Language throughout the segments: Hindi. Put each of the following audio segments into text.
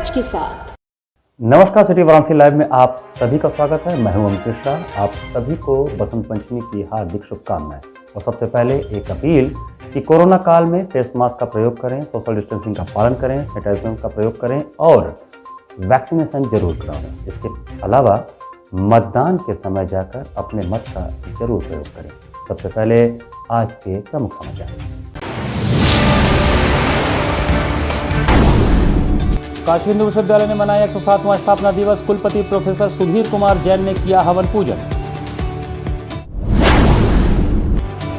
राज के साथ। नमस्कार, सिटी वाराणसी लाइव में आप सभी का स्वागत है। मैं हूं अमित मिश्रा। आप सभी को बसंत पंचमी की हार्दिक शुभकामनाएं। और सबसे पहले एक अपील कि कोरोना काल में फेस मास्क का प्रयोग करें, सोशल डिस्टेंसिंग का पालन करें, सैनिटाइजर का प्रयोग करें और वैक्सीनेशन जरूर कराएं। इसके अलावा मतदान के समय जाकर अपने मत का जरूर प्रयोग करें। सबसे पहले आज के प्रमुख समाचार। काशी हिंदू विश्वविद्यालय ने मनाया 107वां स्थापना दिवस। कुलपति प्रोफेसर सुधीर कुमार जैन ने किया हवन पूजन।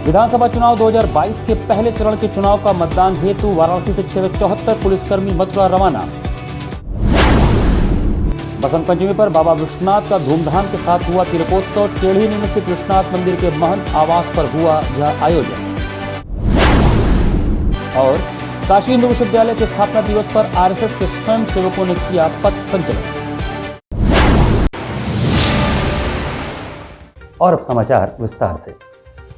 विधानसभा चुनाव 2022 के पहले चरण के चुनाव का मतदान हेतु वाराणसी से 674 पुलिसकर्मी मथुरा रवाना। बसंत पंचमी पर बाबा विश्वनाथ का धूमधाम के साथ हुआ तिलकोत्सव। टेढ़ी में स्थित विश्वनाथ मंदिर के महंत आवास पर हुआ यह आयोजन। और काशी हिंदू विश्वविद्यालय के स्थापना दिवस पर आरएसएस के स्वयं सेवकों ने किया पथ संचलन। और अब समाचार विस्तार से।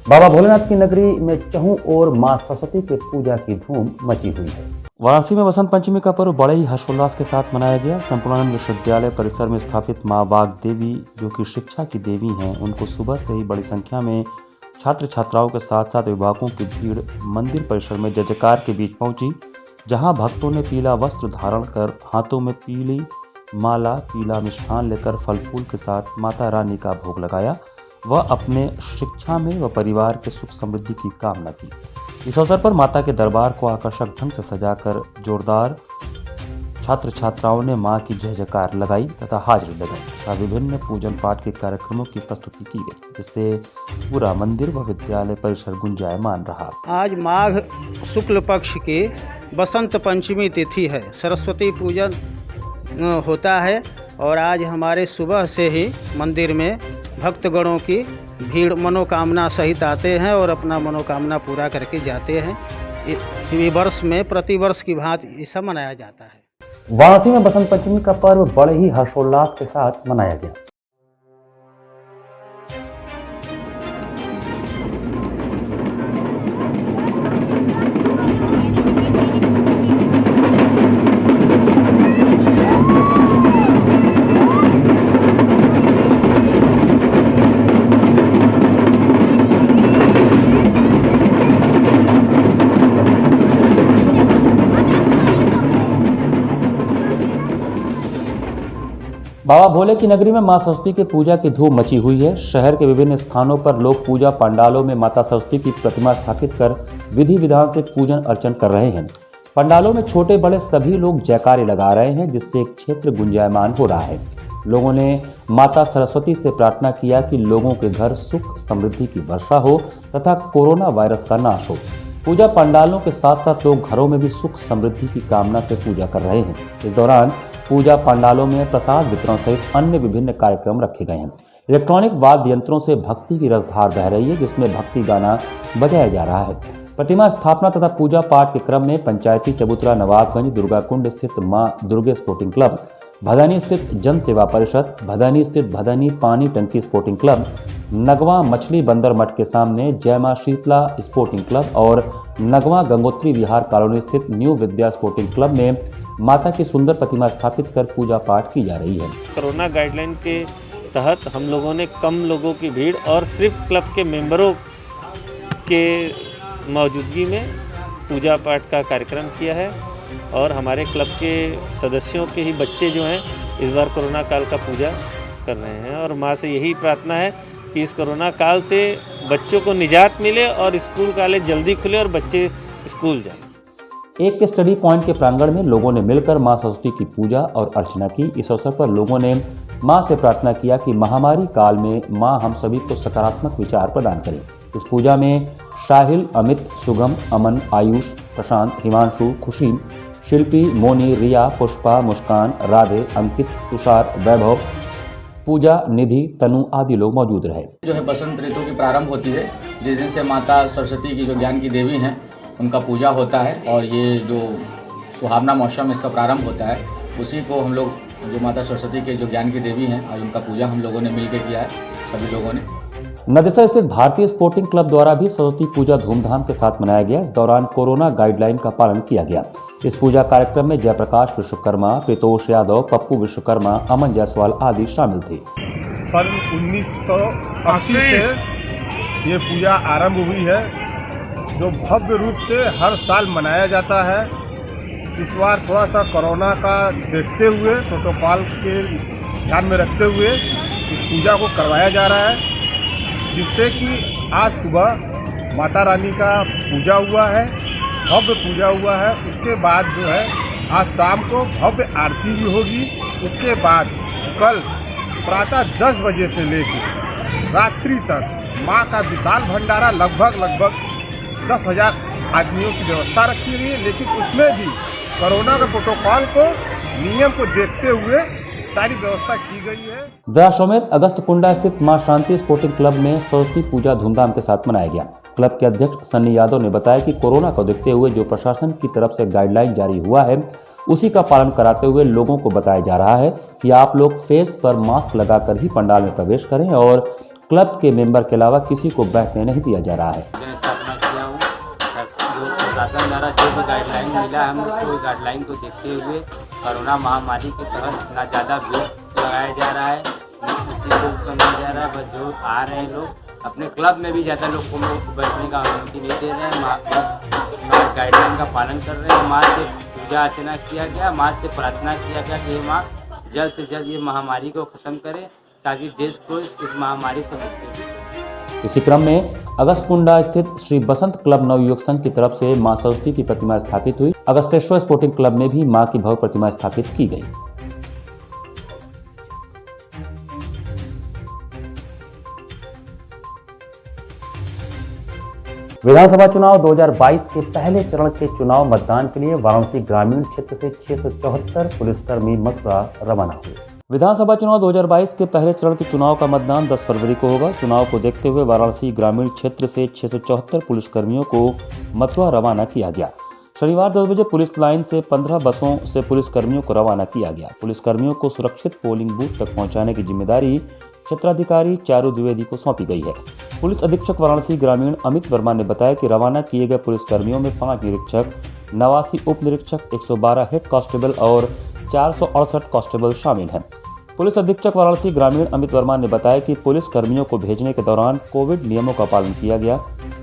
बाबा भोलेनाथ की नगरी में चहुं ओर मां सरस्वती के पूजा की धूम मची हुई है। वाराणसी में बसंत पंचमी का पर्व बड़े ही हर्षोल्लास के साथ मनाया गया। संपूर्णानंद विश्वविद्यालय परिसर में स्थापित मां वाग देवी, जो कि शिक्षा की देवी हैं, उनको सुबह से ही बड़ी संख्या में छात्र छात्राओं के साथ साथ अभिभावकों की भीड़ मंदिर परिसर में जय जयकार के बीच पहुंची, जहां भक्तों ने पीला वस्त्र धारण कर हाथों में पीली माला, पीला मिष्ठान लेकर फल फूल के साथ माता रानी का भोग लगाया। वह अपने शिक्षा में व परिवार के सुख समृद्धि की कामना की। इस अवसर पर माता के दरबार को आकर्षक ढंग से सजाकर जोरदार छात्र छात्राओं ने मां की जय जयकार लगाई तथा हाजिरी लगाई तथा विभिन्न पूजन पाठ के कार्यक्रमों की प्रस्तुति की गई, जिससे पूरा मंदिर व विद्यालय परिसर गुंजायमान रहा। आज माघ शुक्ल पक्ष की बसंत पंचमी तिथि है। सरस्वती पूजन होता है और आज हमारे सुबह से ही मंदिर में भक्तगणों की भीड़ मनोकामना सहित आते हैं और अपना मनोकामना पूरा करके जाते हैं। इस वर्ष में प्रतिवर्ष की भांति ऐसा मनाया जाता है। वाराणसी में बसंत पंचमी का पर्व बड़े ही हर्षोल्लास के साथ मनाया गया। बाबा भोले की नगरी में मां सरस्वती के पूजा की धूम मची हुई है। शहर के विभिन्न स्थानों पर लोग पूजा पंडालों में माता सरस्वती की प्रतिमा स्थापित कर विधि विधान से पूजन अर्चन कर रहे हैं। पंडालों में छोटे बड़े सभी लोग जयकारे लगा रहे हैं, जिससे एक क्षेत्र गुंजायमान हो रहा है। लोगों ने माता सरस्वती से प्रार्थना किया कि लोगों के घर सुख समृद्धि की वर्षा हो तथा कोरोना वायरस का नाश हो। पूजा पंडालों के साथ साथ लोग घरों में भी सुख समृद्धि की कामना से पूजा कर रहे हैं। इस दौरान पूजा पंडालों में प्रसाद वितरण सहित अन्य विभिन्न कार्यक्रम रखे गए हैं। इलेक्ट्रॉनिक वाद्य यंत्रों से भक्ति की रसधार बह रही है, जिसमें भक्ति गाना बजाया जा रहा है। प्रतिमा स्थापना तथा पूजा पाठ के क्रम में पंचायती चबूतरा नवाबगंज, दुर्गाकुंड स्थित मां दुर्गे स्पोर्टिंग क्लब, भदानी स्थित जन सेवा परिषद, भदानी स्थित भदानी पानी टंकी स्पोर्टिंग क्लब, नगवा मछली बंदर मठ के सामने जय मां शीतला स्पोर्टिंग क्लब और नगवा गंगोत्री विहार कॉलोनी स्थित न्यू विद्या स्पोर्टिंग क्लब में माता की सुंदर प्रतिमा स्थापित कर पूजा पाठ की जा रही है। कोरोना गाइडलाइन के तहत हम लोगों ने कम लोगों की भीड़ और सिर्फ क्लब के मेंबरों के मौजूदगी में पूजा पाठ का कार्यक्रम किया है। और हमारे क्लब के सदस्यों के ही बच्चे जो हैं इस बार कोरोना काल का पूजा कर रहे हैं और माँ से यही प्रार्थना है कि इस कोरोना काल से बच्चों को निजात मिले और स्कूल कॉलेज जल्दी खुले और बच्चे स्कूल जाएं। एक स्टडी पॉइंट के प्रांगण में लोगों ने मिलकर मां सरस्वती की पूजा और अर्चना की। इस अवसर पर लोगों ने मां से प्रार्थना किया कि महामारी काल में मां हम सभी को सकारात्मक विचार प्रदान करें। इस पूजा में शाहिल, अमित, सुगम, अमन, आयुष, प्रशांत, हिमांशु, खुशी, शिल्पी, मोनी, रिया, पुष्पा, मुस्कान, राधे, अंकित, तुषार, वैभव, पूजा, निधि, तनु आदि लोग मौजूद रहे। जो है बसंत ऋतु की प्रारंभ होती है, जिस दिन से माता सरस्वती की जो ज्ञान की देवी हैं उनका पूजा होता है और ये जो सुहावना मौसम इसका प्रारंभ होता है, उसी को हम लोग जो माता सरस्वती के जो ज्ञान की देवी हैं आज उनका पूजा हम लोगों ने मिलकर किया है सभी लोगों ने। नदेसर स्थित भारतीय स्पोर्टिंग क्लब द्वारा भी सरस्वती पूजा धूमधाम के साथ मनाया गया। इस दौरान कोरोना गाइडलाइन का पालन किया गया। इस पूजा कार्यक्रम में जयप्रकाश विश्वकर्मा, प्रीतोष यादव, पप्पू विश्वकर्मा, अमन जायसवाल आदि शामिल थे। सन 1980 से ये पूजा आरंभ हुई है, जो भव्य रूप से हर साल मनाया जाता है। इस बार थोड़ा सा कोरोना का देखते हुए, प्रोटोकॉल के ध्यान में रखते हुए इस पूजा को करवाया जा रहा है, जिससे कि आज सुबह माता रानी का पूजा हुआ है, भव्य पूजा हुआ है। उसके बाद जो है आज शाम को भव्य आरती भी होगी। उसके बाद कल प्रातः 10 बजे से लेकर रात्रि तक माँ का विशाल भंडारा लगभग 10,000 आदमियों की व्यवस्था रखी गई है, लेकिन उसमें भी कोरोना के प्रोटोकॉल को, नियम को देखते हुए सारी व्यवस्था की गई है। दशाश्वमेध अगस्तकुंडा स्थित मां शांति स्पोर्टिंग क्लब में सरस्वती पूजा धूमधाम के साथ मनाया गया। क्लब के अध्यक्ष सन्नी यादव ने बताया कि कोरोना को देखते हुए जो प्रशासन की तरफ से गाइडलाइन जारी हुआ है, उसी का पालन कराते हुए लोगों को बताया जा रहा है कि आप लोग फेस पर मास्क लगाकर ही पंडाल में प्रवेश करें और क्लब के मेंबर के अलावा किसी को बैठने नहीं दिया जा रहा है। प्रशासन द्वारा जो भी गाइडलाइन मिला, हम लोग को गाइडलाइन को देखते हुए कोरोना महामारी के तहत ना ज़्यादा भीड़ लगाया जा रहा है, न किसी को करना जा रहा है। बस जो आ रहे हैं लोग, अपने क्लब में भी ज़्यादा लोग को बैठने का अनुमति नहीं दे रहे हैं। गाइडलाइन का पालन कर रहे हैं। माँ से पूजा अर्चना किया गया, माँ से प्रार्थना किया गया कि ये माँ जल्द से जल्द ये महामारी को ख़त्म करे, ताकि देश को इस महामारी से मुक्ति मिले। इसी क्रम में अगस्तकुंडा स्थित श्री बसंत क्लब नवयुवक संघ की तरफ से मां सरस्वती की प्रतिमा स्थापित हुई। अगस्तेश्वर स्पोर्टिंग क्लब में भी मां की भव्य प्रतिमा स्थापित की गई। विधानसभा चुनाव 2022 के पहले चरण के चुनाव मतदान के लिए वाराणसी ग्रामीण क्षेत्र से 674 पुलिसकर्मी मथुरा रवाना हुए। विधानसभा चुनाव 2022 के पहले चरण के चुनाव का मतदान 10 फरवरी को होगा। चुनाव को देखते हुए वाराणसी ग्रामीण क्षेत्र से 674 पुलिसकर्मियों को मथुरा रवाना किया गया। शनिवार 10 बजे पुलिस लाइन से 15 बसों से पुलिसकर्मियों को रवाना किया गया। पुलिसकर्मियों को सुरक्षित पोलिंग बूथ तक पहुंचाने की जिम्मेदारी क्षेत्राधिकारी चारू द्विवेदी को सौंपी गई है। पुलिस अधीक्षक वाराणसी ग्रामीण अमित वर्मा ने बताया कि रवाना किए गए पुलिसकर्मियों में 5 निरीक्षक, 89 उप निरीक्षक, 112 हेड कांस्टेबल और 468 कांस्टेबल शामिल हैं। पुलिस अधीक्षक वाराणसी ग्रामीण अमित वर्मा ने बताया कि पुलिस कर्मियों को भेजने के दौरान कोविड नियमों का पालन किया गया।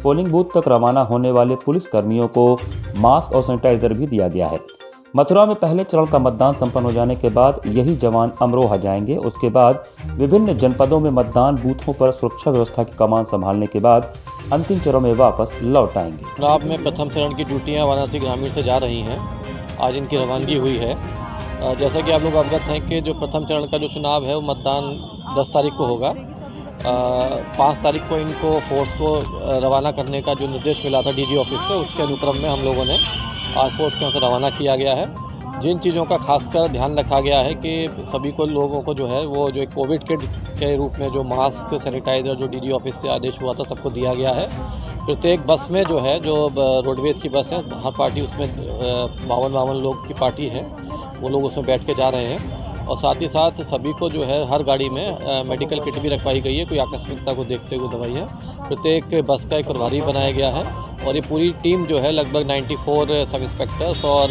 पोलिंग बूथ तक रवाना होने वाले पुलिस कर्मियों को मास्क और सैनिटाइजर भी दिया गया है। मथुरा में पहले चरण का मतदान संपन्न हो जाने के बाद यही जवान अमरोहा जाएंगे। उसके बाद विभिन्न जनपदों में मतदान बूथों पर सुरक्षा व्यवस्था की कमान संभालने के बाद अंतिम चरण में वापस लौट आएंगे। चुनाव में प्रथम चरण की ड्यूटियां वाराणसी ग्रामीण से जा रही हैं। आज इनकी रवानगी हुई है। जैसा कि आप लोग अवगत हैं कि जो प्रथम चरण का जो चुनाव है वो मतदान 10 तारीख को होगा। 5 तारीख को इनको फोर्स को रवाना करने का जो निर्देश मिला था डीजी ऑफिस से, उसके अनुक्रम में हम लोगों ने आज फोर्स के यहाँ से रवाना किया गया है। जिन चीज़ों का खासकर ध्यान रखा गया है कि सभी को लोगों को जो है वो जो कोविड किट के रूप में जो मास्क, सैनिटाइज़र जो डीजी ऑफिस से आदेश हुआ था सबको दिया गया है। प्रत्येक बस में जो है, जो रोडवेज़ की बस है, हर पार्टी उसमें 52 लोग की पार्टी है, वो लोग उसमें बैठ के जा रहे हैं। और साथ ही साथ सभी को जो है हर गाड़ी में मेडिकल किट भी रखवाई गई है, कोई आकस्मिकता को देखते हुए दवाई है। प्रत्येक बस का एक प्रभारी बनाया गया है और ये पूरी टीम जो है लगभग 94 सब इंस्पेक्टर्स और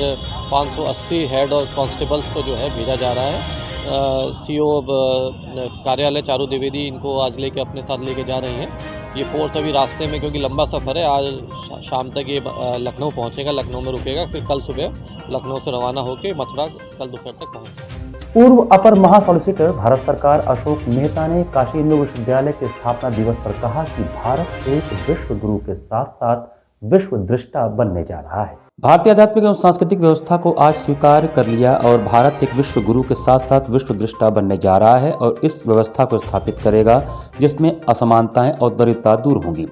580 हेड और कांस्टेबल्स को जो है भेजा जा रहा है। सीओ कार्यालय चारू द्विवेदी इनको आज लेके अपने साथ लेके जा रहे हैं। ये फोर्स अभी रास्ते में, क्योंकि लंबा सफ़र है, आज शाम तक ये लखनऊ पहुंचेगा, लखनऊ में रुकेगा, फिर कल सुबह लखनऊ से रवाना होकर मथुरा कल दोपहर तक पहुंचेगा। पूर्व अपर महासॉलिसिटर भारत सरकार अशोक मेहता ने काशी हिंदू विश्वविद्यालय के स्थापना दिवस पर कहा कि भारत एक विश्व गुरु के साथ साथ विश्व दृष्टा बनने जा रहा है। भारतीय आध्यात्मिक एवं सांस्कृतिक व्यवस्था को आज स्वीकार कर लिया और भारत एक विश्व गुरु के साथ साथ विश्व दृष्टा बनने जा रहा है और इस व्यवस्था को स्थापित करेगा जिसमें असमानताएं और दरिद्रता दूर होंगी।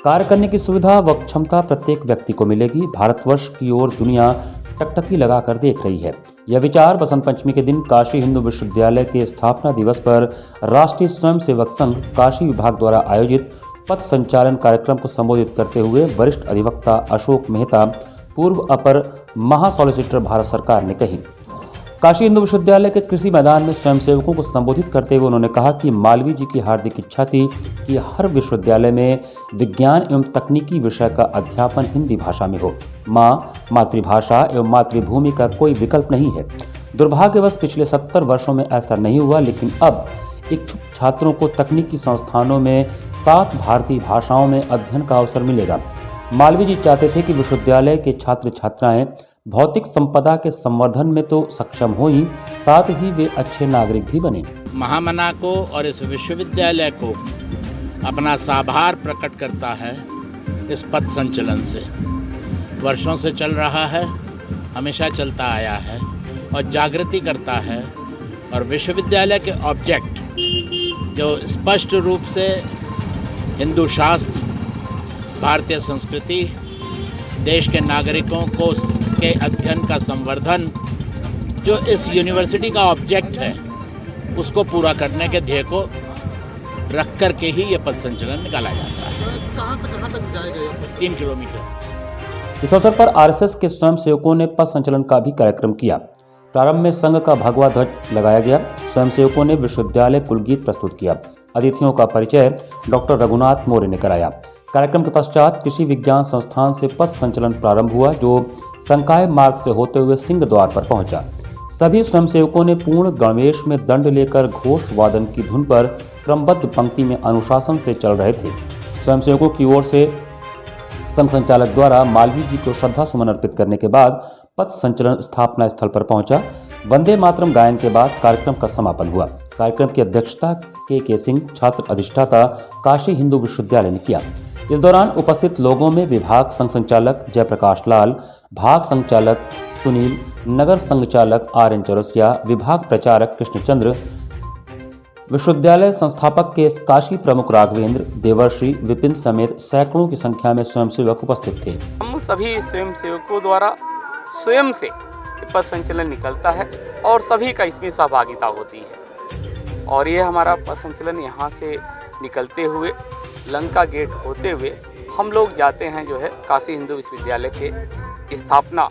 कार्य करने की सुविधा व क्षमता प्रत्येक व्यक्ति को मिलेगी। भारतवर्ष की ओर दुनिया टकटकी लगाकर देख रही है। यह विचार बसंत पंचमी के दिन काशी हिंदू विश्वविद्यालय के स्थापना दिवस पर राष्ट्रीय स्वयंसेवक संघ काशी विभाग द्वारा आयोजित पथ संचालन कार्यक्रम को संबोधित करते हुए वरिष्ठ अधिवक्ता अशोक मेहता, पूर्व अपर महासॉलिसिटर भारत सरकार ने कही। काशी हिंदू विश्वविद्यालय के कृषि मैदान में स्वयंसेवकों को संबोधित करते हुए उन्होंने कहा कि मालवीय जी की हार्दिक इच्छा थी कि हर विश्वविद्यालय में विज्ञान एवं तकनीकी विषय का अध्यापन हिंदी भाषा में हो। माँ, मातृभाषा एवं मातृभूमि का कोई विकल्प नहीं है। दुर्भाग्यवश पिछले 70 वर्षों में ऐसा नहीं हुआ, लेकिन अब इच्छुक छात्रों को तकनीकी संस्थानों में 7 भारतीय भाषाओं में अध्ययन का अवसर मिलेगा। मालवीय जी चाहते थे कि विश्वविद्यालय के छात्र छात्राएं भौतिक संपदा के संवर्धन में तो सक्षम हो ही, साथ ही वे अच्छे नागरिक भी बने। महामना को और इस विश्वविद्यालय को अपना आभार प्रकट करता है इस पथ संचलन से। वर्षों से चल रहा है, हमेशा चलता आया है और जागृति करता है। और विश्वविद्यालय के ऑब्जेक्ट जो स्पष्ट रूप से हिंदू शास्त्र, भारतीय संस्कृति, देश के नागरिकों को के अध्ययन का संवर्धन, जो इस यूनिवर्सिटी का ऑब्जेक्ट है, उसको पूरा करने के ध्येय को रख कर के ही ये पथ संचलन निकाला जाता है। कहाँ से कहाँ तक जाएगा? 3 किलोमीटर। इस अवसर पर आरएसएस के स्वयंसेवकों ने पथ संचलन का भी कार्यक्रम किया। प्रारंभ में संघ का भगवा ध्वज लगाया गया। स्वयंसेवकों ने विश्वविद्यालय कुलगीत प्रस्तुत किया। अतिथियों का परिचय डॉक्टर रघुनाथ मौर्य ने कराया। कार्यक्रम के पश्चात कृषि विज्ञान संस्थान से पथ संचलन प्रारंभ हुआ, जो संकाय मार्ग से होते हुए सिंह द्वार पर पहुंचा। सभी स्वयंसेवकों ने पूर्ण गणवेश में दंड लेकर घोष वादन की धुन पर क्रमबद्ध पंक्ति में अनुशासन से चल रहे थे। स्वयंसेवकों की ओर से संघ संचालक द्वारा मालवीय जी को श्रद्धा सुमन अर्पित करने के बाद पथ संचलन स्थापना स्थल पर पहुंचा। वंदे मातरम गायन के बाद कार्यक्रम का समापन हुआ। कार्यक्रम की अध्यक्षता के सिंह, छात्र अधिष्ठाता काशी हिंदू विश्वविद्यालय ने किया। इस दौरान उपस्थित लोगों में विभाग संघ संचालक जयप्रकाश लाल, भाग संचालक सुनील, नगर संचालक RN चौरसिया, विभाग प्रचारक कृष्णचंद्र, विश्वविद्यालय संस्थापक के काशी प्रमुख राघवेंद्र, देवर्षि, विपिन समेत सैकड़ों की संख्या में स्वयंसेवक उपस्थित थे। हम सभी स्वयंसेवकों द्वारा स्वयं से पथ संचलन निकलता है और सभी का इसमें सहभागिता होती है। और ये हमारा पथ संचलन यहाँ से निकलते हुए लंका गेट होते हुए हम लोग जाते हैं जो है काशी हिंदू विश्वविद्यालय के स्थापना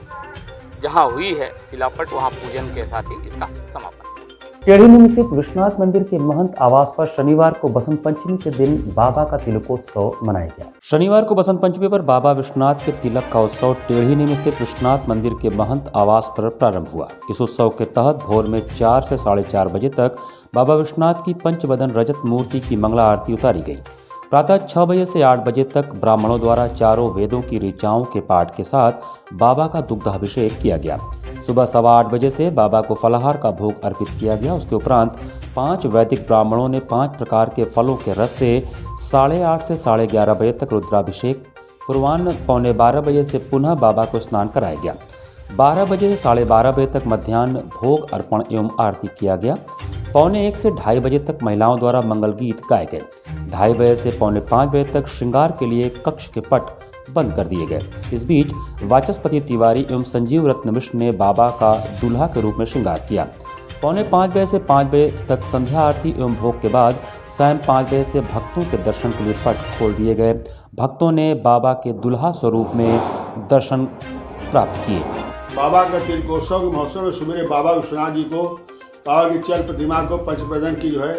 जहाँ हुई है शिलापट, वहाँ पूजन के साथ ही इसका समापन। टेढ़ी में स्थित विश्वनाथ मंदिर के महंत आवास पर शनिवार को बसंत पंचमी के दिन बाबा का तिलकोत्सव मनाया गया। शनिवार को बसंत पंचमी पर बाबा विश्वनाथ के तिलक का उत्सव टेढ़ी में स्थित विश्वनाथ मंदिर के महंत आवास पर प्रारंभ हुआ। इस उत्सव के तहत भोर में 4 से 4:30 बजे तक बाबा विश्वनाथ की पंचवदन रजत मूर्ति की मंगला आरती उतारी गई। प्रातः 6 बजे से 8 बजे तक ब्राह्मणों द्वारा चारों वेदों की ऋचाओं के पाठ के साथ बाबा का दुग्धाभिषेक किया गया। सुबह 8:15 बजे से बाबा को फलाहार का भोग अर्पित किया गया। उसके उपरांत 5 वैदिक ब्राह्मणों ने 5 प्रकार के फलों के रस से 8:30 से 11:30 बजे तक रुद्राभिषेक, पूर्वाह्न 11:15 बजे से पुनः बाबा को स्नान कराया गया। 12 बजे से 12:30 बजे तक मध्याह्न भोग अर्पण एवं आरती किया गया। 1:45 से 2:30 बजे तक महिलाओं द्वारा मंगल गीत गाए गए। 2:30 बजे से 4:45 बजे तक श्रृंगार के लिए कक्ष के पट बंद कर दिए गए। इस बीच वाचस्पति तिवारी एवं संजीव रत्न मिश्र ने बाबा का दूल्हा के रूप में श्रृंगार किया। 4:45 बजे से 5 बजे तक संध्या आरती एवं भोग के बाद सायं 5 बजे से भक्तों के दर्शन के लिए पट खोल दिए गए। भक्तों ने बाबा के दूल्हा स्वरूप में दर्शन प्राप्त किए। बाबा का तिलकोत्सव के महोत्सव में सुबह बाबा विश्वनाथ जी को बाबा की चल प्रतिमा को पंचप्रदन की जो है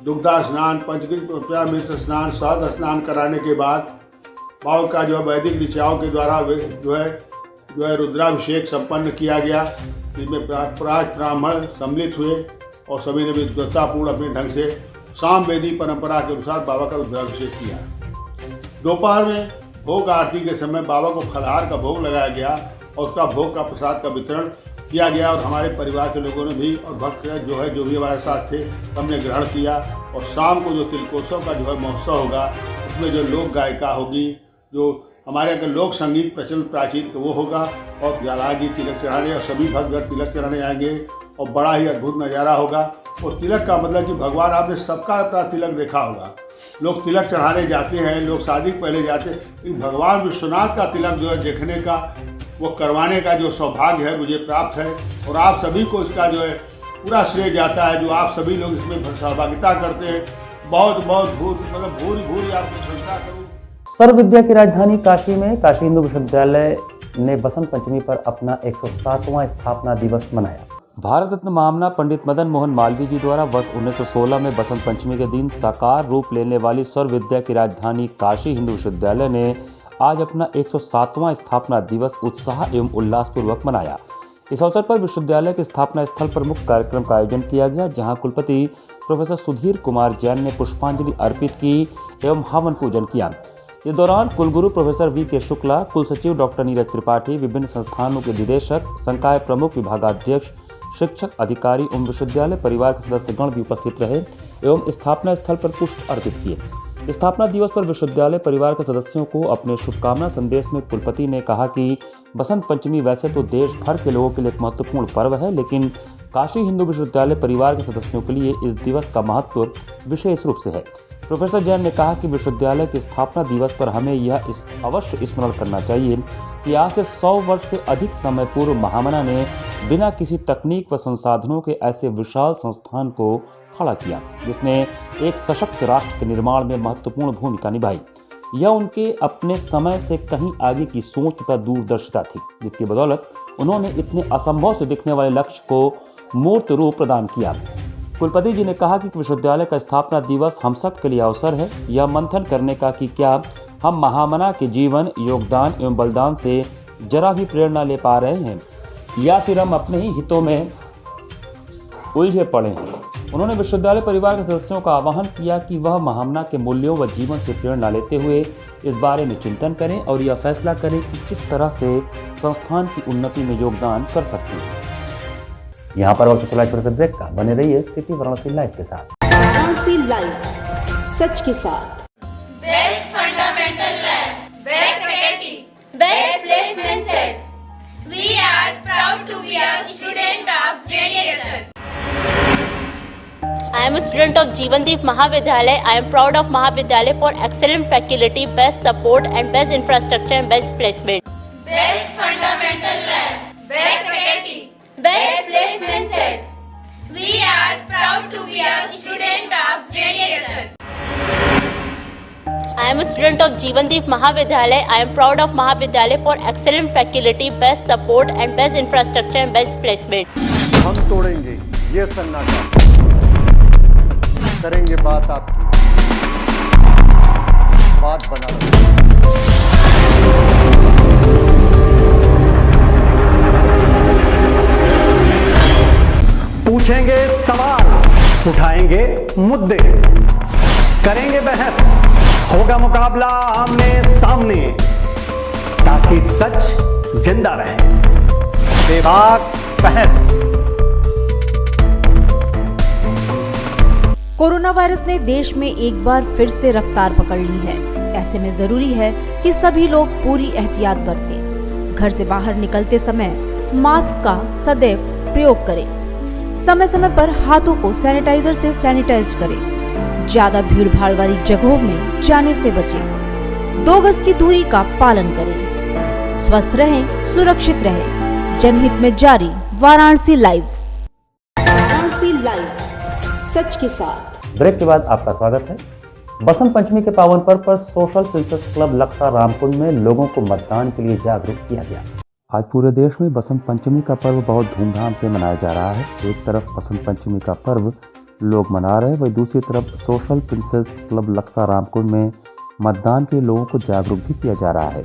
दुग्धा स्नान, पंचकृत स्नान, सहद स्नान कराने के बाद बाबा का जो है वैदिक ऋचाओं के द्वारा जो है रुद्राभिषेक संपन्न किया गया, जिसमें ब्राह्मण सम्मिलित हुए और सभी ने विद्वत्तापूर्ण अपने ढंग से सामवेदी परंपरा के अनुसार बाबा का रुद्राभिषेक किया। दोपहर में भोग आरती के समय बाबा को फलाहार का भोग लगाया गया और उसका भोग का प्रसाद का वितरण किया गया और हमारे परिवार के लोगों ने भी और भक्त जो भी हमारे साथ थे हमने ग्रहण किया। और शाम को जो तिलकोत्सव का जो है महोत्सव होगा उसमें जो लोक गायिका होगी, जो हमारे यहाँ लोक संगीत प्रचलित प्राचीन वो होगा और जलाल जी तिलक चढ़ाने और सभी भक्तगण तिलक चढ़ाने आएंगे और बड़ा ही अद्भुत नज़ारा होगा। और तिलक का मतलब कि भगवान, आपने सबका अपना तिलक देखा होगा, लोग तिलक चढ़ाने जाते हैं, लोग शादी पहले जाते हैं, भगवान विश्वनाथ का तिलक जो है देखने का, वो करवाने का जो सौभाग्य है मुझे प्राप्त है। और आप सभी को इसका जो है पूरा श्रेय जाता है, जो आप सभी लोग इसमें सहभागिता करते हैं। बहुत बहुत भूरी आपको प्रशंसा करूँ। सर्व विद्या की राजधानी काशी में काशी हिंदू विश्वविद्यालय ने बसंत पंचमी पर अपना 107वां स्थापना दिवस मनाया। भारत रत्न महामना पंडित मदन मोहन मालवीय जी द्वारा वर्ष 1916 में बसंत पंचमी के दिन साकार रूप लेने वाली सर्व विद्या की राजधानी काशी हिंदू विश्वविद्यालय ने आज अपना 107वां स्थापना दिवस उत्साह एवं उल्लासपूर्वक मनाया। इस अवसर पर विश्वविद्यालय के स्थापना स्थल पर मुख्य कार्यक्रम का आयोजन किया गया, जहां कुलपति प्रोफेसर सुधीर कुमार जैन ने पुष्पांजलि अर्पित की एवं हवन पूजन किया। इस दौरान कुलगुरु प्रोफेसर वी.के. शुक्ला, कुलसचिव डॉक्टर नीरज त्रिपाठी, विभिन्न संस्थानों के निदेशक, संकाय प्रमुख, विभागाध्यक्ष, शिक्षक, अधिकारी एवं विश्वविद्यालय परिवार के सदस्यगण भी उपस्थित रहे एवं स्थापना स्थल पर पुष्प अर्पित किए। स्थापना दिवस पर विश्वविद्यालय परिवार के सदस्यों को अपने शुभकामना संदेश में कुलपति ने कहा कि बसंत पंचमी वैसे तो देश भर के लोगों के लिए एक महत्वपूर्ण पर्व है, लेकिन काशी हिंदू विश्वविद्यालय परिवार के सदस्यों के लिए इस दिवस का महत्व विशेष रूप से है। प्रोफेसर जैन ने कहा कि विश्वविद्यालय के स्थापना दिवस पर हमें यह अवश्य स्मरण करना चाहिए कि आज से 100 वर्ष से अधिक समय पूर्व महामना ने बिना किसी तकनीक व संसाधनों के ऐसे विशाल संस्थान को खड़ा किया, जिसने एक सशक्त राष्ट्र के निर्माण में महत्वपूर्ण भूमिका निभाई। यह उनके अपने समय से कहीं आगे की सोच तथा दूरदर्शिता थी, जिसकी बदौलत उन्होंने इतने असंभव से दिखने वाले लक्ष्य को मूर्त रूप प्रदान किया। कुलपति जी ने कहा कि विश्वविद्यालय का स्थापना दिवस हम सब के लिए अवसर है यह मंथन करने का कि क्या हम महामना के जीवन, योगदान एवं बलिदान से जरा भी प्रेरणा ले पा रहे हैं या फिर हम अपने ही हितों में उलझे पड़े हैं। उन्होंने विश्वविद्यालय परिवार के सदस्यों का आह्वान किया कि वह महामना के मूल्यों व जीवन से प्रेरणा लेते हुए इस बारे में चिंतन करें और यह फैसला करें कि किस तरह से संस्थान की उन्नति में योगदान कर सकते हैं। यहाँ पर वक्त चला छोटे ब्रेक का, बने रहिए सिटी वाराणसी लाइव के साथ। वाराणसी लाइव, सच के साथ। Best fundamental lab, best faculty, best placement set. We are proud to be a student of JDSL. I am a student of Jeevandeep Mahavidyalaya. I am proud of Mahavidyalaya for excellent faculty, best support and best infrastructure and best placement. Best fundamental lab, best faculty, best placement set. We are proud to be a student of JDSL. I am a student of Jeevandeep Mahavidyalaya. I am proud of Mahavidyalaya for excellent faculty, best support and best infrastructure and best placement. हम तोड़ेंगे ये सन्नाटा, करेंगे बात आपकी, बात बना पूछेंगे सवाल, उठाएंगे मुद्दे, करेंगे बहस, होगा मुकाबला आमने सामने, ताकि सच जिंदा रहे। बेबाक बहस। कोरोना वायरस ने देश में एक बार फिर से रफ्तार पकड़ ली है। ऐसे में जरूरी है कि सभी लोग पूरी एहतियात बरतें। घर से बाहर निकलते समय मास्क का सदैव प्रयोग करें। समय समय पर हाथों को सैनिटाइजर से सैनिटाइज करें। ज्यादा भीड़ भाड़ वाली जगहों में जाने से बचें। 2 गज की दूरी का पालन करें। स्वस्थ रहें, सुरक्षित रहें। जनहित में जारी वाराणसी लाइव। वाराणसी लाइव, सच के साथ। ब्रेक के बाद आपका स्वागत है। बसंत पंचमी के पावन पर्व पर सोशल प्रिंसेस क्लब लक्सा रामकुंड में लोगों को मतदान के लिए जागरूक किया गया। आज पूरे देश में बसंत पंचमी का पर्व बहुत धूमधाम से मनाया जा रहा है। एक तरफ बसंत पंचमी का पर्व लोग मना रहे हैं, वही दूसरी तरफ सोशल प्रिंसेस क्लब लक्सा रामकुंड में मतदान के लोगों को जागरूक भी किया जा रहा है।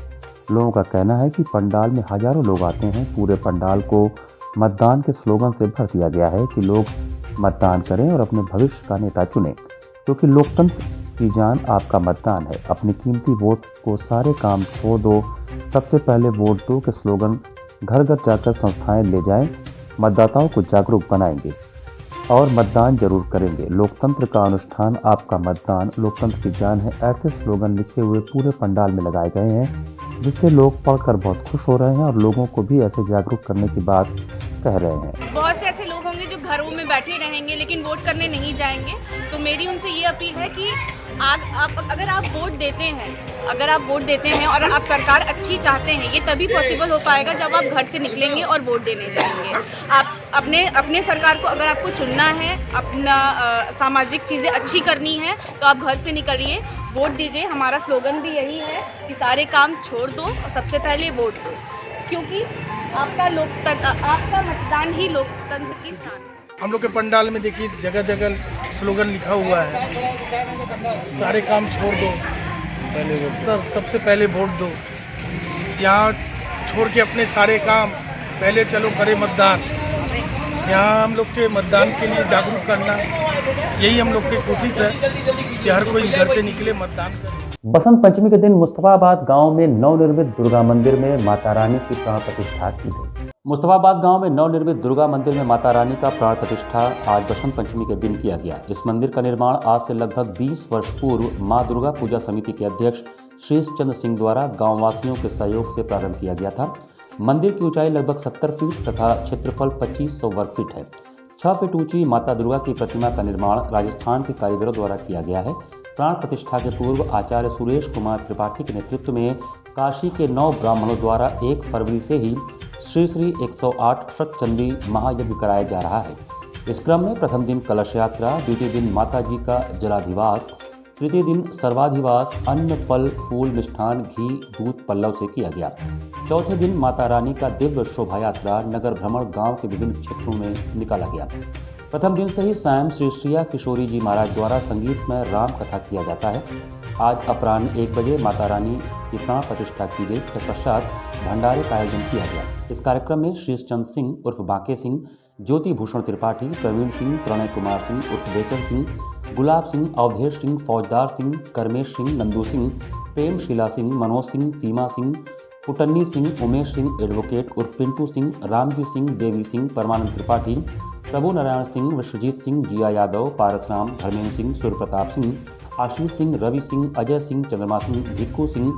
लोगों का कहना है कि पंडाल में हजारों लोग आते हैं। पूरे पंडाल को मतदान के स्लोगन से भर दिया गया है कि लोग मतदान करें और अपने भविष्य का नेता चुनें, क्योंकि लोकतंत्र की जान आपका मतदान है। अपनी कीमती वोट को सारे काम छोड़ दो, सबसे पहले वोट दो के स्लोगन घर घर जाकर संस्थाएं ले जाएं, मतदाताओं को जागरूक बनाएंगे और मतदान जरूर करेंगे। लोकतंत्र का अनुष्ठान आपका मतदान, लोकतंत्र की जान है, ऐसे स्लोगन लिखे हुए पूरे पंडाल में लगाए गए हैं, जिससे लोग पढ़कर बहुत खुश हो रहे हैं और लोगों को भी ऐसे जागरूक करने की बात कह रहे हैं। बहुत से ऐसे लोग होंगे जो घरों में बैठे रहेंगे लेकिन वोट करने नहीं जाएंगे, तो मेरी उनसे ये अपील है कि अगर आप वोट देते हैं और आप सरकार अच्छी चाहते हैं, ये तभी पॉसिबल हो पाएगा जब आप घर से निकलेंगे और वोट देने जाएंगे। आप अपने सरकार को अगर आपको चुनना है, अपना सामाजिक चीज़ें अच्छी करनी है, तो आप घर से निकलिए, वोट दीजिए। हमारा स्लोगन भी यही है कि सारे काम छोड़ दो और सबसे पहले वोट दो। क्योंकि आपका मतदान ही लोकतंत्र की शान है। हम लोग के पंडाल में देखिए जगह जगह स्लोगन लिखा हुआ है, सारे काम छोड़ दो, सबसे पहले वोट दो। यहाँ छोड़ के अपने सारे काम, पहले चलो करे मतदान। यहाँ हम लोग के मतदान के लिए जागरूक करना, यही हम लोग की कोशिश है कि हर कोई घर से निकले मतदान करे। बसंत पंचमी के दिन मुस्तफाबाद गांव में नवनिर्मित दुर्गा मंदिर में माता रानी की प्राण प्रतिष्ठा की गई। मुस्तफाबाद गांव में नवनिर्मित दुर्गा मंदिर में माता रानी का प्राण प्रतिष्ठा आज बसंत पंचमी के दिन किया गया। इस मंदिर का निर्माण आज से लगभग 20 वर्ष पूर्व मां दुर्गा पूजा समिति के अध्यक्ष शीश चंद्र सिंह द्वारा गाँव वासियों के सहयोग से प्रारंभ किया गया था। मंदिर की ऊंचाई लगभग 70 फीट तथा क्षेत्रफल 2500 वर्ग फीट है। 6 फीट ऊंची माता दुर्गा की प्रतिमा का निर्माण राजस्थान के कारीगरों द्वारा किया गया है। प्राण प्रतिष्ठा के पूर्व आचार्य सुरेश कुमार त्रिपाठी के नेतृत्व में काशी के 9 ब्राह्मणों द्वारा 1 फरवरी से ही श्री 108 शतचंडी महायज्ञ कराया जा रहा है। इस क्रम में प्रथम दिन कलश यात्रा, द्वितीय दिन माता जी का जलाधिवास, तृतीय दिन सर्वाधिवास अन्न फल फूल मिष्ठान घी दूध पल्लव से किया गया। चौथे दिन माता रानी का दिव्य शोभा यात्रा नगर भ्रमण गांव के विभिन्न क्षेत्रों में निकाला गया। प्रथम दिन से ही सायं श्री श्रिया किशोरी जी महाराज द्वारा संगीतमय राम कथा किया जाता है। आज अपराह्न 1 बजे माता रानी की प्राण प्रतिष्ठा की गई। तत्पश्चात भंडारे का आयोजन किया गया। इस कार्यक्रम में शीश चंद सिंह उर्फ बांके सिंह, ज्योति भूषण त्रिपाठी, प्रवीण सिंह, प्रणय कुमार सिंह उर्फ बेचन सिंह, गुलाब सिंह, अवधेश सिंह, फौजदार सिंह, करमेश सिंह, नंदू सिंह, प्रेम शीला सिंह, मनोज सिंह, सीमा सिंह, पुटन्नी सिंह, उमेश सिंह, एडवोकेट उर्फ पिंटू सिंह, रामजी सिंह, देवी सिंह, परमानंद त्रिपाठी, प्रभु नारायण सिंह, विश्वजीत सिंह, जिया यादव, पारसराम, धर्मेंद्र सिंह, सूर्य प्रताप सिंह, आशीष सिंह, रवि सिंह, अजय सिंह, चंद्रमा सिंह, भिक्खू सिंह,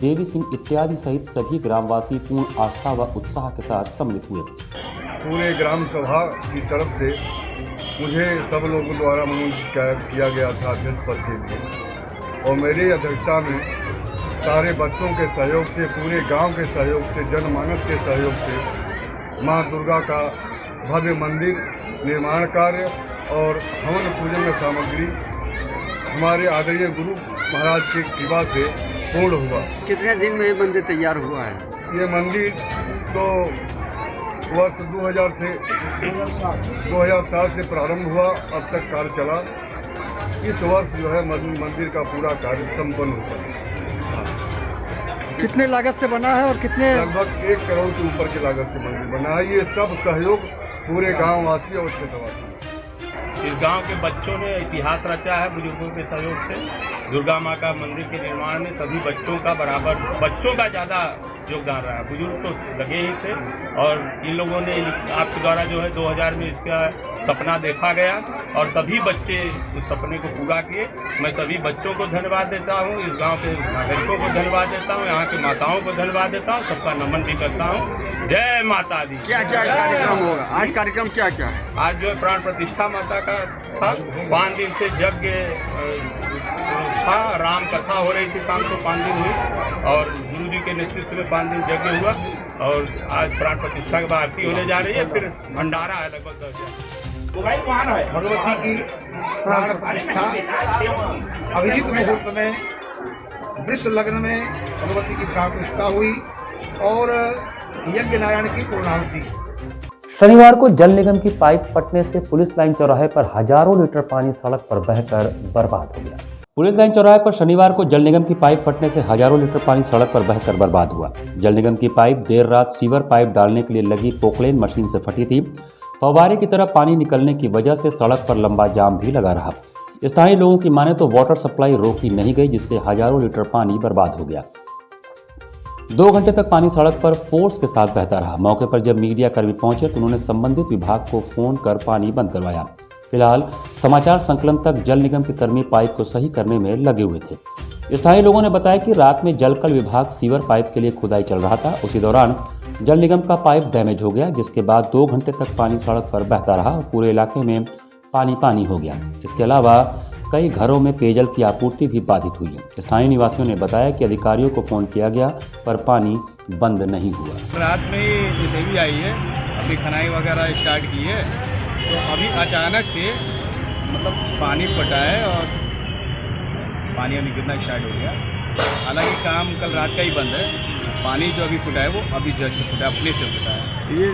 देवी सिंह इत्यादि सहित सभी ग्रामवासी पूर्ण आस्था व उत्साह के साथ सम्मिलित हुए। पूरे ग्राम सभा की तरफ से मुझे सब लोगों द्वारा मनोनीत किया गया था अध्यक्ष पद के लिए, और मेरी अध्यक्षता में सारे बच्चों के सहयोग से, पूरे गांव के सहयोग से, जनमानस के सहयोग से मां दुर्गा का भव्य मंदिर निर्माण कार्य और हवन पूजन सामग्री हमारे आदरणीय गुरु महाराज की कृपा से पूर्ण हुआ। कितने दिन में ये मंदिर तैयार हुआ है? ये मंदिर तो वर्ष 2007 से प्रारंभ हुआ, अब तक कार्य चला। इस वर्ष जो है मंदिर का पूरा कार्य संपन्न हुआ। कितने लागत से बना है और कितने? लगभग 1 करोड़ के ऊपर की लागत से मंदिर बना है। ये सब सहयोग पूरे गाँव वासी और क्षेत्रवासी। इस गांव के बच्चों ने इतिहास रचा है बुजुर्गों के सहयोग से। दुर्गा माँ का मंदिर के निर्माण में सभी बच्चों का बराबर, बच्चों का ज़्यादा योगदान रहा है। बुजुर्ग तो लगे ही थे, और इन लोगों ने आपके द्वारा जो है 2000 में इसका सपना देखा गया और सभी बच्चे उस सपने को पूरा किए। मैं सभी बच्चों को धन्यवाद देता हूँ, इस गांव के नागरिकों को धन्यवाद देता हूँ, यहाँ की माताओं को धन्यवाद देता हूँ, सबका नमन भी करता हूँ। जय माता दी। क्या क्या कार्यक्रम होगा आज? कार्यक्रम क्या क्या है? आज जो प्राण प्रतिष्ठा माता का था, 5 दिन से यज्ञ था, राम कथा हो रही थी, शाम को 5 दिन हुई और गुरु जी के नेतृत्व में 5 दिन यज्ञ हुआ, और आज प्राण प्रतिष्ठा के बाद आरती होने जा रही है, फिर भंडारा है लगभग 10,000। भगवती की प्राण प्रतिष्ठा अभिजीत मुहूर्त में वृष लग्न में भगवती की प्राण प्रतिष्ठा हुई और यज्ञ नारायण की पूर्णाहुति। शनिवार को जल निगम की पाइप फटने से पुलिस लाइन चौराहे पर हजारों लीटर पानी सड़क पर बहकर बर्बाद हो गया। पुलिस लाइन चौराहे पर शनिवार को जल निगम की पाइप फटने से हजारों लीटर पानी सड़क पर बहकर बर्बाद हुआ। जल निगम की पाइप देर रात सीवर पाइप डालने के लिए लगी पोकलेन मशीन से फटी थी। फव्वारे की तरह पानी निकलने की वजह से सड़क पर लंबा जाम भी लगा रहा। स्थानीय लोगों की माने तो वाटर सप्लाई रोकी नहीं गई, जिससे हजारों लीटर पानी बर्बाद हो गया। 2 घंटे तक पानी सड़क पर फोर्स के साथ बहता रहा। मौके पर जब मीडिया कर्मी पहुंचे तो उन्होंने संबंधित विभाग को फोन कर पानी बंद करवाया। फिलहाल समाचार संकलन तक जल निगम के कर्मी पाइप को सही करने में लगे हुए थे। स्थानीय लोगों ने बताया कि रात में जलकल विभाग सीवर पाइप के लिए खुदाई चल रहा था। उसी दौरान जल निगम का पाइप डैमेज हो गया, जिसके बाद 2 घंटे तक पानी सड़क पर बहता रहा और पूरे इलाके में पानी हो गया। इसके अलावा कई घरों में पेयजल की आपूर्ति भी बाधित हुई है। स्थानीय निवासियों ने बताया कि अधिकारियों को फोन किया गया पर पानी बंद नहीं हुआ। रात में ही जेसीबी आई है, अभी खनाई वगैरह स्टार्ट की है, तो अभी अचानक से मतलब पानी फटा है और पानी अभी गिरना स्टार्ट हो गया। हालांकि काम कल रात का ही बंद है, पानी जो अभी फुटा है वो अभी जस्ट फुटा, अपने से फुटा है। ये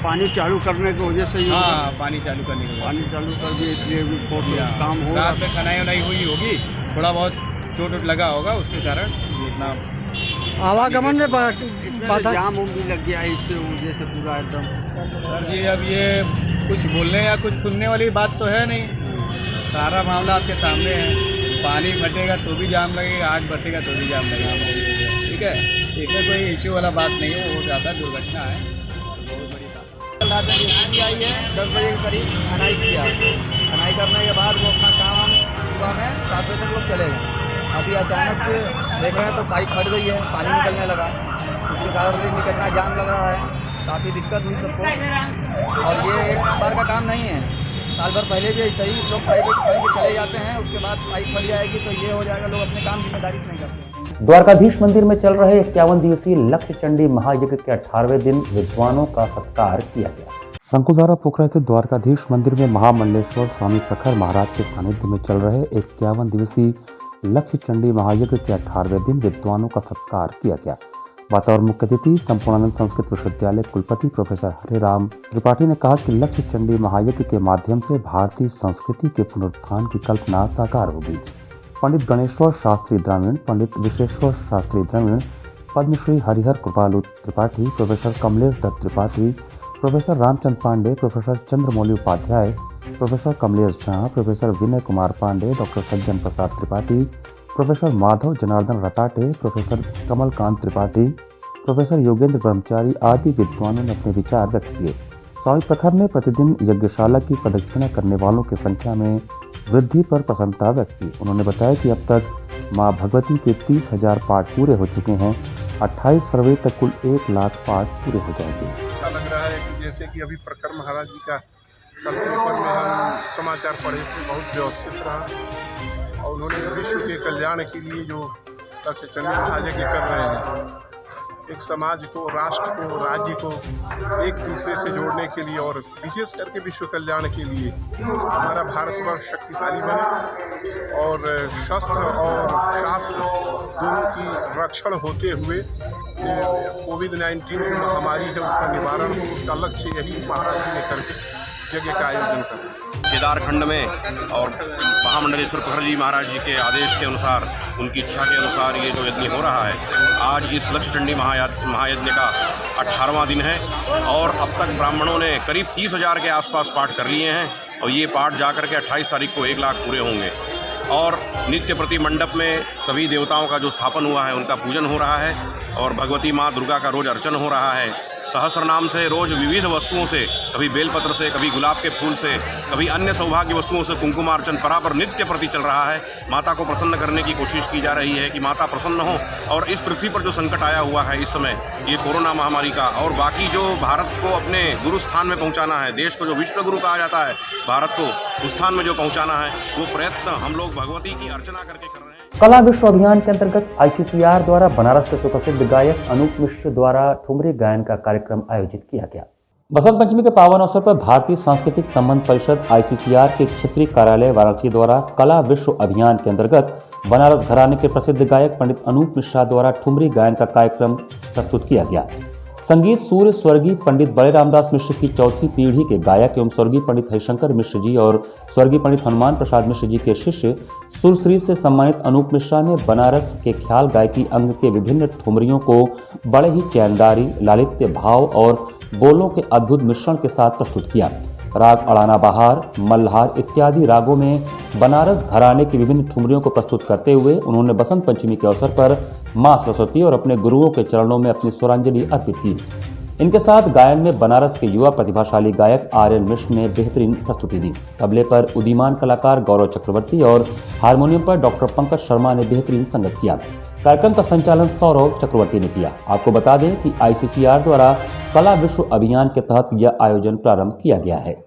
पानी चालू करने की वजह से हाँ, पानी चालू करने के पानी चालू कर दिए, इसलिए भी काम हो रात में खनाई वनाई हुई होगी, थोड़ा बहुत चोट वोट लगा होगा, उसके कारण इतना आवागमन में जाम भी लग गया है, इससे वजह से पूरा एकदम। सर जी अब ये कुछ बोलने या कुछ सुनने वाली बात तो है नहीं, सारा मामला आपके सामने है। पानी घटेगा तो भी जाम लगेगा, आग बचेगा तो भी जाम लगेगा, ठीक है। इसमें कोई इश्यू वाला बात नहीं है, वो हो जाता है, दुर्घटना है, बहुत बड़ी बात। रात में आई है 10 बजे के करीब खनाई किया, खनाई करने के बाद वो अपना काम सुबह में 7 बजे तक लोग चले गए। अभी अचानक से देख रहे हैं तो पाइप फट गई है, पानी निकलने लगा, उसके कारण निकलना जाम लग रहा है, काफ़ी दिक्कत हुई सबको। और ये एक बार का काम नहीं है, साल भर पहले भी ऐसे ही लोग पाइप खोल के चले जाते हैं, उसके बाद पाइप फट जाएगी तो ये हो जाएगा, लोग अपने काम जिम्मेदारी से नहीं करते। द्वारकाधीश मंदिर में चल रहे 51 दिवसीय लक्ष्य चंडी महायज्ञ के 18वें दिन विद्वानों का सत्कार किया गया। शंकुधारा पोखरा स्थित द्वारकाधीश मंदिर में महामंडलेश्वर स्वामी प्रखर महाराज के सानिध्य में चल रहे 51 दिवसीय लक्ष्य चंडी महायज्ञ के 18वें दिन विद्वानों का सत्कार किया गया। वातावरण मुख्य अतिथि संपूर्णानंद संस्कृत विश्वविद्यालय कुलपति प्रोफेसर हरिराम त्रिपाठी ने कहा कि लक्ष्य चंडी महायज्ञ के माध्यम से भारतीय संस्कृति के पुनरुत्थान की कल्पना साकार होगी। पंडित गणेश्वर शास्त्री द्रविड़, पंडित Vishweshwar Shastri Dravid, Padmashri Harihar Kripalu Tripathi, professor Kamlesh Dutt Tripathi, professor Ramchandra Pandey, professor Chandramouli Upadhyay, professor Kamlesh Jha, professor Vinay Kumar Pandey, doctor Sajjan Prasad Tripathi, professor Madhav Janardan Ratate, professor Kamalkant Tripathi, professor Yogendra Brahmachari आदि विद्वानों ने अपने विचार व्यक्त किए। स्वामी प्रखर ने प्रतिदिन यज्ञशाला की प्रदक्षिणा करने वालों की संख्या में वृद्धि पर प्रसन्नता व्यक्त की। उन्होंने बताया कि अब तक मां भगवती के 30,000 पाठ पूरे हो चुके हैं। 28 फरवरी तक कुल 1 लाख पाठ पूरे हो जाएंगे। अच्छा लग रहा है कि जैसे कि अभी प्रखर महाराज जी का कल पेपर में हम समाचार पढ़े थे, बहुत व्यवस्थित रहा और उन्होंने विश्व के कल्याण के लिए जो लक्ष्य चंडी महायज्ञ कर रहे हैं, एक समाज को, राष्ट्र को, राज्य को एक दूसरे से जोड़ने के लिए और विशेष करके विश्व कल्याण के लिए हमारा भारतवर्ष शक्तिशाली बने और शस्त्र और शास्त्र दोनों की रक्षण होते हुए कोविड-19 महामारी है उसका निवारण हो, उसका लक्ष्य यही महाराज जी ने करके यज्ञ का आयोजन कर। केदारखंड में और महामंडलेश्वर प्रखर जी महाराज जी के आदेश के अनुसार, उनकी इच्छा के अनुसार ये जो यज्ञ हो रहा है, आज इस लक्ष्य चंडी महायज्ञ का 18वां दिन है और अब तक ब्राह्मणों ने करीब 30,000 के आसपास पाठ कर लिए हैं और ये पाठ जाकर के 28 तारीख को 1 लाख पूरे होंगे। और नित्य प्रति मंडप में सभी देवताओं का जो स्थापन हुआ है उनका पूजन हो रहा है और भगवती माँ दुर्गा का रोज अर्चन हो रहा है। सहस्र नाम से रोज विविध वस्तुओं से, कभी बेलपत्र से, कभी गुलाब के फूल से, कभी अन्य सौभाग्य वस्तुओं से कुंकुमार्चन बराबर नित्य प्रति चल रहा है। माता को प्रसन्न करने की कोशिश की जा रही है कि माता प्रसन्न हो और इस पृथ्वी पर जो संकट आया हुआ है इस समय, ये कोरोना महामारी का, और बाकी जो भारत को अपने गुरु स्थान में पहुँचाना है, देश को जो विश्व गुरु कहा जाता है, भारत को उस स्थान में जो पहुँचाना है, वो प्रयत्न हम लोग भगवती की अर्चना करके कर रहे हैं। कला विश्व अभियान के अंतर्गत ICCR द्वारा बनारस के सुप्रसिद्ध गायक अनूप मिश्र द्वारा ठुमरी गायन का कार्यक्रम आयोजित किया गया। बसंत पंचमी के पावन अवसर पर भारतीय सांस्कृतिक संबंध परिषद ICCR के क्षेत्रीय कार्यालय वाराणसी द्वारा कला विश्व अभियान के अंतर्गत बनारस घराने के प्रसिद्ध गायक पंडित अनूप मिश्रा द्वारा ठुमरी गायन का कार्यक्रम प्रस्तुत किया गया। संगीत सूर्य स्वर्गीय पंडित बड़े रामदास मिश्र की चौथी पीढ़ी के गायक एवं स्वर्गीय पंडित हरिशंकर मिश्र जी और स्वर्गीय पंडित हनुमान प्रसाद मिश्र जी के शिष्य सुरश्री से सम्मानित अनूप मिश्रा ने बनारस के ख्याल गायकी अंग के विभिन्न ठुमरियों को बड़े ही चैनदारी, लालित्य भाव और बोलों के अद्भुत मिश्रण के साथ प्रस्तुत किया। राग अड़ाना बहार, मल्हार इत्यादि रागों में बनारस घराने की विभिन्न ठुमरियों को प्रस्तुत करते हुए उन्होंने बसंत पंचमी के अवसर पर मां सरस्वती और अपने गुरुओं के चरणों में अपनी स्वरांजलि अर्पित की। इनके साथ गायन में बनारस के युवा प्रतिभाशाली गायक आर्यन मिश्र ने बेहतरीन प्रस्तुति दी। तबले पर उदीमान कलाकार गौरव चक्रवर्ती और हारमोनियम पर डॉक्टर पंकज शर्मा ने बेहतरीन संगत किया। कार्यक्रम का संचालन सौरव चक्रवर्ती ने किया। आपको बता दें कि ICCR द्वारा कला विश्व अभियान के तहत यह आयोजन प्रारंभ किया गया है।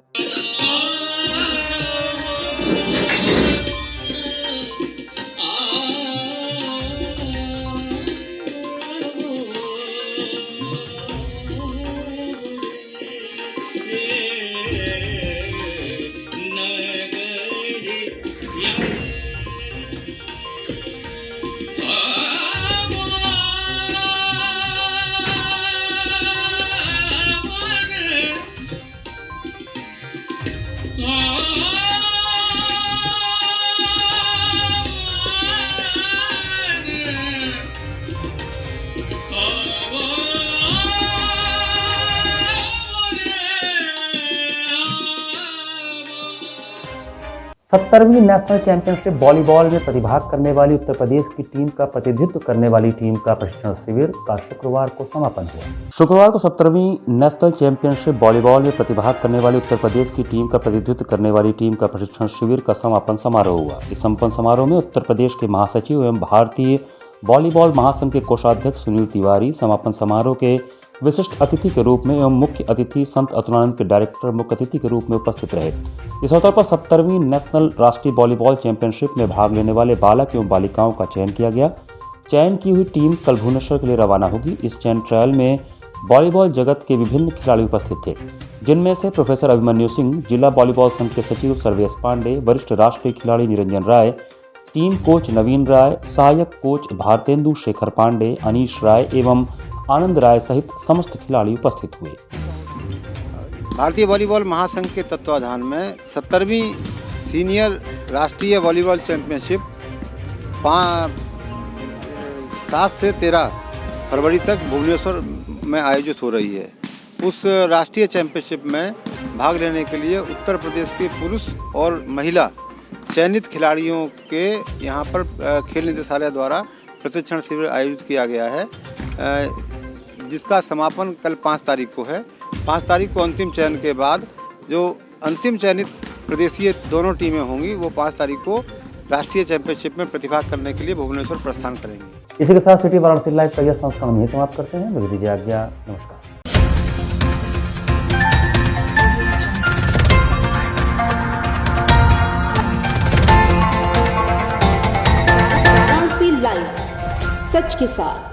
17वीं नेशनल चैंपियनशिप वॉलीबॉल में प्रतिभाग करने वाली उत्तर प्रदेश की टीम का प्रतिनिधित्व करने वाली टीम का प्रशिक्षण शिविर का शुक्रवार को समापन हुआ। शुक्रवार को 17वीं नेशनल चैंपियनशिप वॉलीबॉल में प्रतिभाग करने वाली उत्तर प्रदेश की टीम का प्रतिनिधित्व करने वाली टीम का प्रशिक्षण शिविर का समापन समारोह हुआ। इस समापन समारोह में उत्तर प्रदेश के महासचिव एवं भारतीय वॉलीबॉल महासंघ के कोषाध्यक्ष सुनील तिवारी समापन समारोह के विशिष्ट अतिथि के रूप में एवं मुख्य अतिथि संत अतुलानंद के डायरेक्टर मुख्य अतिथि के रूप में उपस्थित रहे। इस अवसर पर 17वीं नेशनल राष्ट्रीय वॉलीबॉल चैंपियनशिप में भाग लेने वाले बालक एवं बालिकाओं का चयन किया गया। चयन की हुई टीम कल भुवनेश्वर के लिए रवाना होगी। इस चयन ट्रायल में वॉलीबॉल जगत के विभिन्न खिलाड़ी उपस्थित थे, जिनमें से प्रोफेसर अभिमन्यु सिंह, जिला वॉलीबॉल संघ के सचिव सर्वेश पांडे, वरिष्ठ राष्ट्रीय खिलाड़ी निरंजन राय, टीम कोच नवीन राय, सहायक कोच भारतेंदु शेखर पांडे, अनीश राय एवं आनंद राय सहित समस्त खिलाड़ी उपस्थित हुए। भारतीय वॉलीबॉल महासंघ के तत्वाधान में 17वीं सीनियर राष्ट्रीय वॉलीबॉल चैंपियनशिप 7 से 13 फरवरी तक भुवनेश्वर में आयोजित हो रही है। उस राष्ट्रीय चैंपियनशिप में भाग लेने के लिए उत्तर प्रदेश के पुरुष और महिला चयनित खिलाड़ियों के यहाँ पर खेल निदेशालय द्वारा प्रशिक्षण शिविर आयोजित किया गया है, जिसका समापन कल 5 तारीख को है। 5 तारीख को अंतिम चयन के बाद जो अंतिम चयनित प्रदेशीय दोनों टीमें होंगी वो 5 तारीख को राष्ट्रीय चैंपियनशिप में प्रतिभाग करने के लिए भुवनेश्वर प्रस्थान करेंगे। इसी के साथ सिटी वाराणसी लाइव का यह संस्करण यहीं समाप्त करते हैं। मुझे दीजिए आज्ञा। नमस्कार। लाइव सच के साथ।